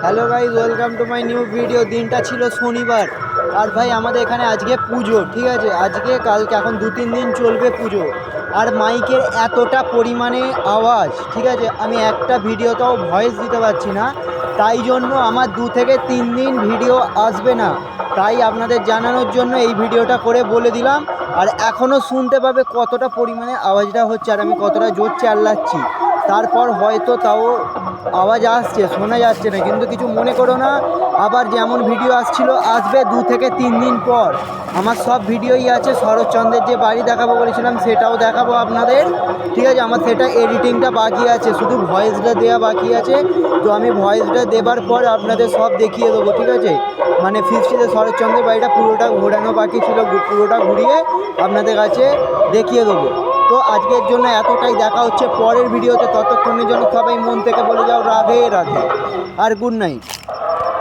Hello guys, welcome to my new video. দিনটা ছিল শনিবার, আর ভাই আমাদের এখানে আজকে পুজো, ঠিক আছে? আজকে কালকে এখন 2-3 দিন চলবে পুজো। আর মাইকের এতটা পরিমাণে আওয়াজ, ঠিক আছে, আমি একটা ভিডিওতেও ভয়েস দিতে পারছি না। তাই জন্য আমার 2 থেকে 3 দিন ভিডিও আসবে না। তাই আপনাদের জানানোর জন্য এই ভিডিওটা করে বলে দিলাম। আর এখনও শুনতে পাবে কতটা পরিমাণে আওয়াজটা হচ্ছে আর আমি কতটা জোর চেল্লাচ্ছি। তারপর হয়তো তাও আওয়াজ আসছে, শোনা যাচ্ছে না, কিন্তু কিছু মনে করো না। আবার যেমন ভিডিও আসবে 2 থেকে 3 দিন পর। আমার সব ভিডিওই আছে। শরৎচন্দ্রের যে বাড়ি দেখাবো বলেছিলাম সেটাও দেখাবো আপনাদের, ঠিক আছে? আমার সেটা এডিটিংটা বাকি আছে, শুধু ভয়েসটা দেওয়া বাকি আছে। তো আমি ভয়েসটা দেবার পর আপনাদের সব দেখিয়ে দেবো, ঠিক আছে? মানে 50তে শরৎচন্দ্রের বাড়িটা পুরোটা ঘোরানো বাকি ছিল, পুরোটা ঘুরিয়ে আপনাদের কাছে দেখিয়ে দেবো। তো আজকের জন্য এতটাই, দেখা হচ্ছে পরের ভিডিওতে। ততক্ষণের জন্য সবাই মন থেকে বলে যাও রাধে রাধে আর গুড নাইট।